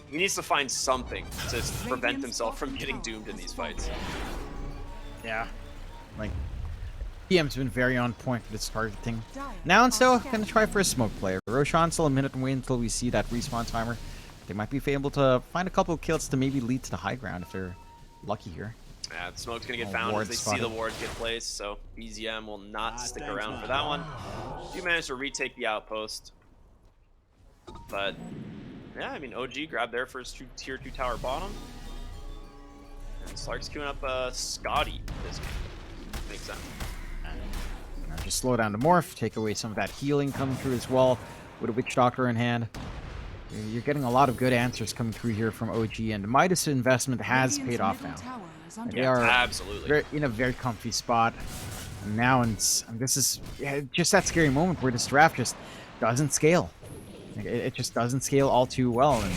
he needs to find something to prevent himself from getting doomed in these fights. Yeah. Like, PM's been very on point with its targeting. Now and still, gonna try for a smoke player. Roshan still a minute and wait until we see that respawn timer. They might be able to find a couple of kills to maybe lead to the high ground if they're lucky here. Yeah, the smoke's gonna get found as they see the wards get placed, so BZM will not stick around for that one. You managed to retake the outpost, but yeah, I mean, OG grabbed their first tier 2 tower bottom. And Slark's queuing up Scotty this game. Makes sense. Now just slow down the morph, take away some of that healing coming through as well with a Witch Doctor in hand. You're getting a lot of good answers coming through here from OG, and the Midas investment has paid off now. They are absolutely in a very comfy spot. And now, this is just that scary moment where this draft just doesn't scale. Like, it just doesn't scale all too well, and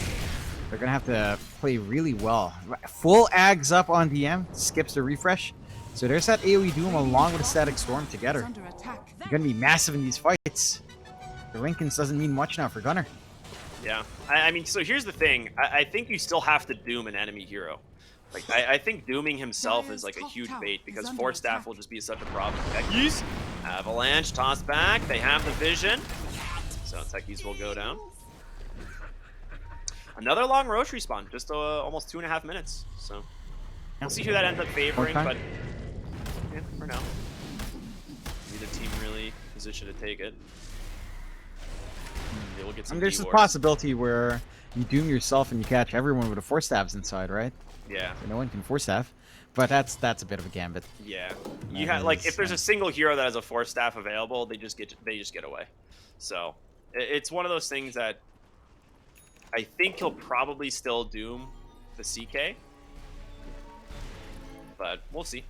they're gonna have to play really well. Full Ags up on DM, skips the refresh. So there's that AoE Doom along with a Static Storm together. They're gonna be massive in these fights. The Lincolns doesn't mean much now for Gunnar. Yeah, I mean, so here's the thing. I think you still have to doom an enemy hero. Like, I think dooming himself is like a huge bait because Force Staff will just be such a problem. Techies, Avalanche, toss back. They have the vision. So Techies will go down. Another long Roche respawn, just almost 2.5 minutes. So we'll see who that ends up favoring, but yeah, for now. Neither team really positioned to take it. We'll get some there's a D-wars. possibility where you doom yourself and you catch everyone with a Force Stabs inside, right? Yeah. So no one can Force Staff, but that's a bit of a gambit. Yeah. You have like if there's a single hero that has a Force Staff available, they just get away. So it's one of those things that I think he'll probably still doom the CK, but we'll see.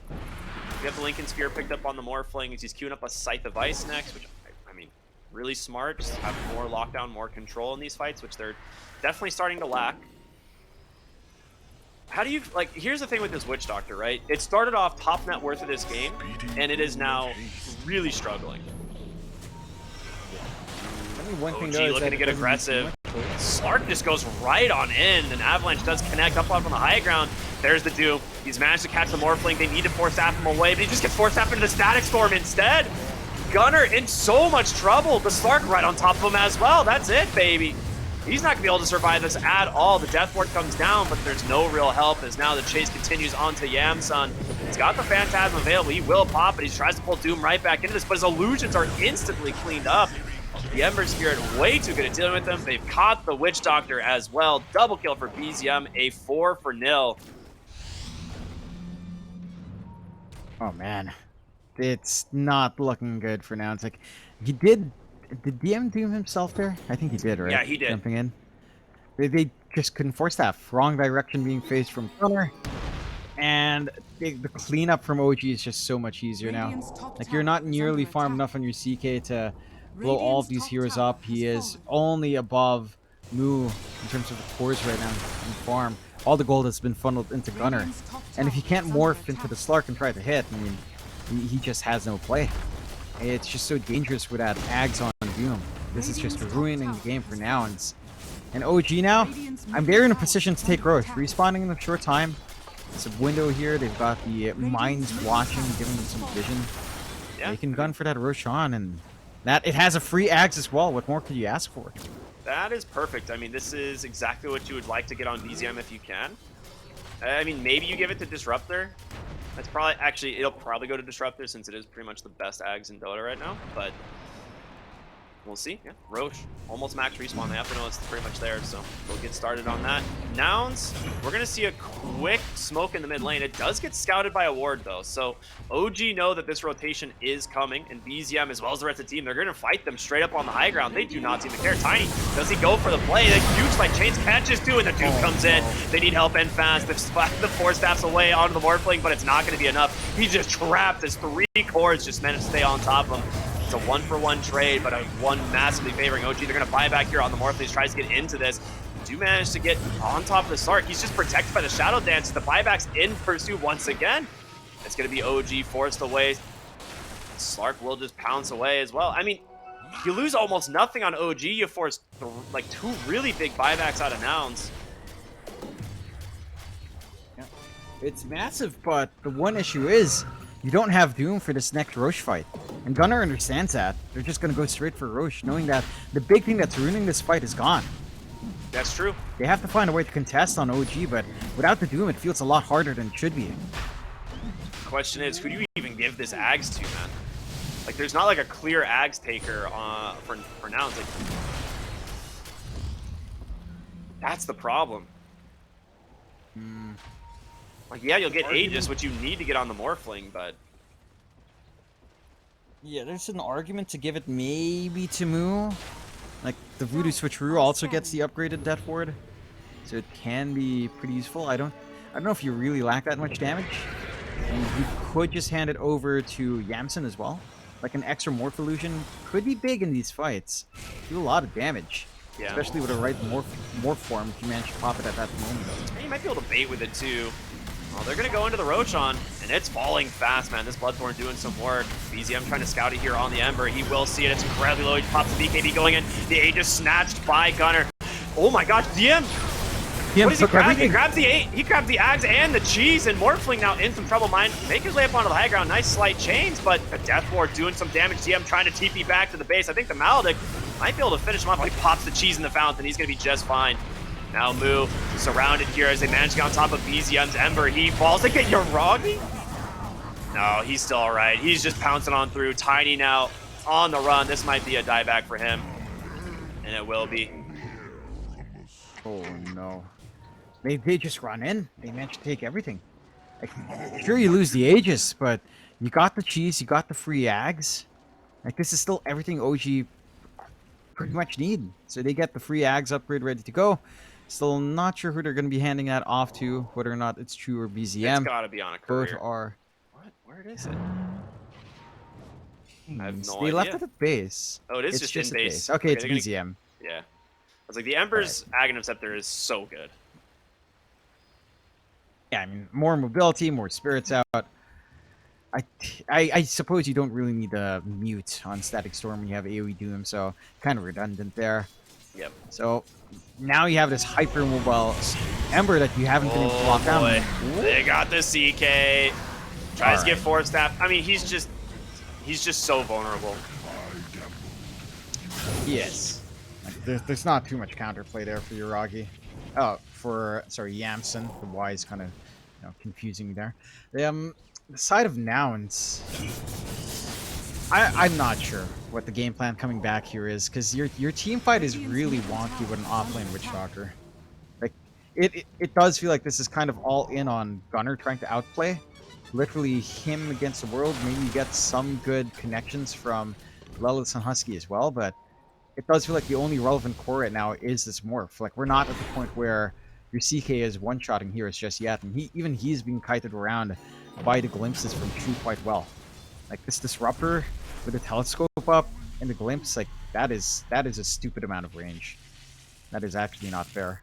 We have the Lincoln Sphere picked up on the Morphling as he's queuing up a Scythe of Ice next, which I mean, really smart. Just have more lockdown, more control in these fights, which they're definitely starting to lack. How do you, like, here's the thing with this Witch Doctor, right? It started off top net worth of this game, and it is now really struggling. One thing OG though is looking that to it get doesn't aggressive. do much. Slark just goes right on in, and Avalanche does connect up on the high ground. There's the Doom. He's managed to catch the Morphling. They need to Force Staff him away, but he just gets Force Staff into the Static Storm instead. Gunnar in so much trouble. The Slark right on top of him as well. That's it, baby. He's not going to be able to survive this at all. The Death Ward comes down, but there's no real help as now the chase continues on to Yamsun. He's got the Phantasm available. He will pop it. He tries to pull Doom right back into this, but his illusions are instantly cleaned up. The Ember Spirit way too good at dealing with them. They've caught the Witch Doctor as well. Double kill for BZM, a 4-0. Oh man, it's not looking good for now. It's like did DM doom himself there? I think he did, right? Yeah, he did. Jumping in. They just couldn't Force Staff. Wrong direction being faced from Gunnar. And the cleanup from OG is just so much easier now. Like, you're not nearly farmed enough on your CK to blow all of these heroes up. He is only above Moo in terms of the cores right now in farm. All the gold has been funneled into Gunnar. And if he can't morph into the Slark and try to hit, I mean, he just has no play. It's just so dangerous with that Ags on Doom. This is just ruining the game for now. And OG now, they're in a position to take Roche. Respawning in a short time. It's a window here. They've got the mines watching, giving them some vision. Yeah. They can gun for that Roche on, and that it has a free Ags as well. What more could you ask for? That is perfect. I mean, this is exactly what you would like to get on BZM if you can. I mean, maybe you give it to Disruptor. That's probably, actually, it'll probably go to Disruptor since it is pretty much the best Ags in Dota right now, but we'll see. Yeah, Roche, almost max respawn. They have to know it's pretty much there, so we'll get started on that. Nouns, we're going to see a quick smoke in the mid lane. It does get scouted by a ward, though, so OG know that this rotation is coming, and BZM, as well as the rest of the team, they're going to fight them straight up on the high ground. They do not seem to care. Tiny, does he go for the play? The huge light chains catches too, and the Doom comes in. They need help and fast. They've splatted the Force Staffs away onto the Morphling, but it's not going to be enough. He's just trapped as 3 cores just managed to stay on top of him. It's a 1-for-1 trade, but a one massively favoring OG. They're going to buy back here on the Morphling. Tries to get into this. Do manage to get on top of the Slark. He's just protected by the Shadow Dance. The buyback's in pursuit once again. It's going to be OG forced away. Slark will just pounce away as well. I mean, you lose almost nothing on OG. You force like 2 really big buybacks out of Nouns. Yeah. It's massive, but the one issue is you don't have Doom for this next Roche fight. And Gunnar understands that. They're just going to go straight for Roche, knowing that the big thing that's ruining this fight is gone. That's true. They have to find a way to contest on OG, but without the Doom, it feels a lot harder than it should be. The question is, who do you even give this Ags to, man? Like, there's not like a clear Ags taker for Nouns. Like, that's the problem. Like, yeah, you'll get Aegis, which you need to get on the Morphling, but yeah, there's an argument to give it maybe to Moo. Like, the Voodoo Switcheroo also gets the upgraded Death Ward, so it can be pretty useful. I don't know if you really lack that much damage. And you could just hand it over to Yamsen as well. Like an extra Morph Illusion could be big in these fights. Do a lot of damage. Yeah. Especially with a right morph form if you manage to pop it at that moment. And you might be able to bait with it too. Well, they're going to go into the Roshan, and it's falling fast, man. This Bloodthorn doing some work. BZM trying to scout it here on the Ember. He will see it. It's incredibly low. He pops the BKB going in. The Aegis snatched by Gunner. Oh my gosh, DM! What does he grab? He grabs the Ags and the cheese, and Morphling now in some trouble. Make his way up onto the high ground. Nice slight chains, but a Death Ward doing some damage. DM trying to TP back to the base. I think the Maledict might be able to finish him off. He pops the cheese in the fountain. He's going to be just fine. Now Mu surrounded here as they manage to get on top of BZM's Ember. He falls to get Yuragi? No, he's still all right. He's just pouncing on through. Tiny now on the run. This might be a dieback for him, and it will be. Oh no. They just run in. They managed to take everything. Like, sure, you lose the Aegis, but you got the cheese, you got the free Ags. Like, this is still everything OG pretty much need. So they get the free Ags upgrade ready to go. Still not sure who they're going to be handing that off to, whether or not it's True or BZM. It's got to be on a courier. Both are. What? Where is it? I have no They idea. left it at base. Oh, it is It's just in at base. Okay, it's they're gonna- BZM. Yeah. I was like, the Ember's Aghanim Scepter is so good. Yeah, I mean, more mobility, more spirits out. I suppose you don't really need a mute on Static Storm when you have AoE Doom, so kind of redundant there. Yep. So now you have this hyper mobile Ember that you haven't been able to lock down. They got the CK. Tries to get force staff. I mean, he's just so vulnerable. Yes. Like, there's not too much counterplay there for Yuragi. Oh, sorry, Yamsen. The Y is kind of, confusing me there. The side of nouns, I'm not sure what the game plan coming back here is, because your team fight is really wonky with an offlane Witch Doctor. Like, it does feel like this is kind of all in on Gunner trying to outplay. Literally him against the world. Maybe you get some good connections from Lilith and Husky as well, but it does feel like the only relevant core right now is this morph. Like, we're not at the point where your CK is one-shotting heroes just yet, and he's being kited around by the glimpses from True quite well. Like, this Disruptor with the telescope up and the glimpse, like, that is a stupid amount of range. That is actually not fair.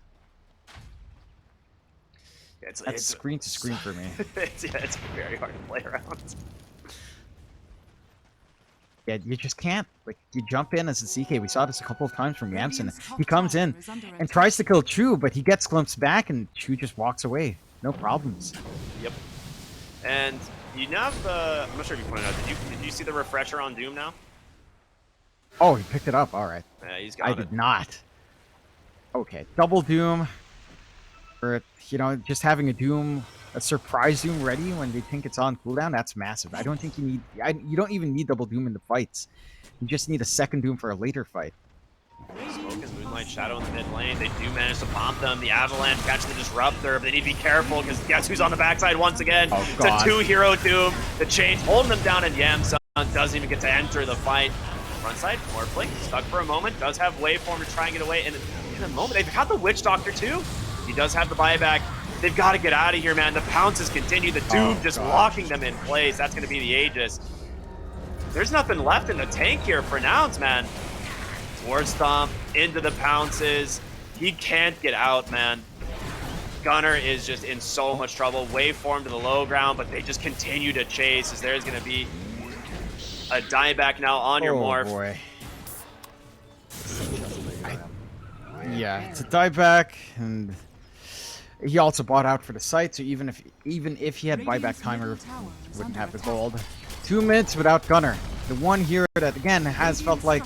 That's screen to screen for me. It's very hard to play around. Yeah, you just can't. Like, you jump in as a CK. We saw this a couple of times from Yamsen. He comes in and tries to kill Chu, but he gets glimpsed back, and Chu just walks away. No problems. Yep. And you now have the... I'm not sure if you pointed out. Did you see the refresher on Doom now? Oh, he picked it up. All right. Yeah, he's got I it. did not. Okay, double Doom. Or, just having a surprise Doom ready when they think it's on cooldown, that's massive. I don't think you need... you don't even need double Doom in the fights. You just need a second Doom for a later fight. Smoke and Moonlight Shadow in the mid lane. They do manage to bomb them. The Avalanche catch the Disruptor, but they need to be careful because guess who's on the backside once again? Oh, it's God. a two-hero Doom. The chains holding them down, and Yamsun doesn't even get to enter the fight. Front side, Morphling, stuck for a moment. Does have Waveform to try and get away. And in a moment, they've got the Witch Doctor too. He does have the buyback. They've got to get out of here, man. The pounces continue. The Doom just locking them in place. That's going to be the Aegis. There's nothing left in the tank here for Nouns, man. Sword Stomp into the pounces. He can't get out, man. Gunner is just in so much trouble. Waveform to the low ground, but they just continue to chase as there's going to be a dieback now on your morph. Oh, boy. Yeah, it's a dieback, and he also bought out for the site, so even if he had buyback timer, wouldn't have the gold. 2 minutes without Gunner. The one hero that, again, has felt like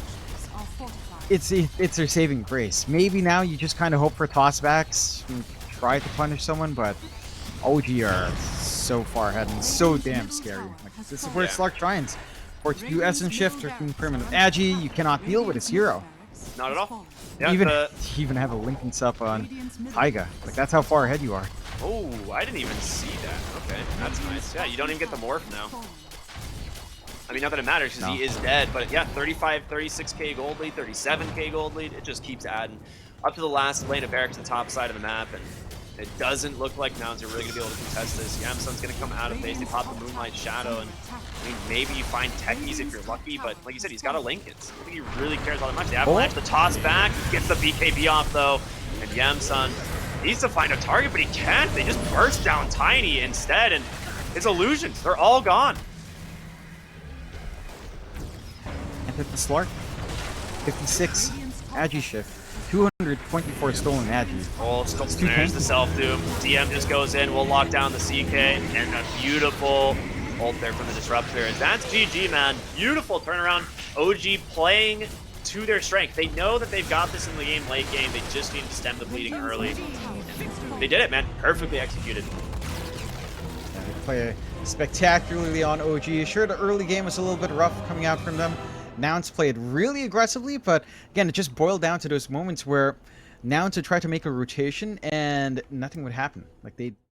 it's their saving grace. Maybe now you just kind of hope for tossbacks and try to punish someone, but OG are so far ahead and so damn scary. Like, this is where Slark shines. For to do Essence Shift or Permanent Agi, you cannot deal with his hero. Not at all. Yeah, even have a linking sup on Taiga. Like, that's how far ahead you are. Oh, I didn't even see that. Okay, that's nice. Yeah, you don't even get the morph now. I mean, not that it matters because he is dead, but yeah, 35, 36k gold lead, 37k gold lead. It just keeps adding up to the last lane of barracks, the top side of the map, and It doesn't look like Nouns are really going to be able to contest this. Yamsun's going to come out of base. They pop the Moonlight Shadow, and I mean, maybe you find techies if you're lucky, but like you said, he's got a Linkens. I think he really cares all that much. The Avalanche, the toss back, gets the BKB off though, and Yamsun needs to find a target, but he can't. They just burst down Tiny instead, and his illusions, they're all gone. And hit the Slark. 56 Agi shift. 224 stolen Agi. Oh, there's the self-doom. DM just goes in, we'll lock down the CK, and a beautiful ult there from the Disruptor. And that's GG, man. Beautiful turnaround. OG playing to their strength. They know that they've got this in the game, late game. They just need to stem the bleeding early. They did it, man. Perfectly executed. Yeah, they play spectacularly on OG. Sure, the early game was a little bit rough coming out from them. Nouns played really aggressively, but again, it just boiled down to those moments where Nouns would try to make a rotation and nothing would happen. Like, they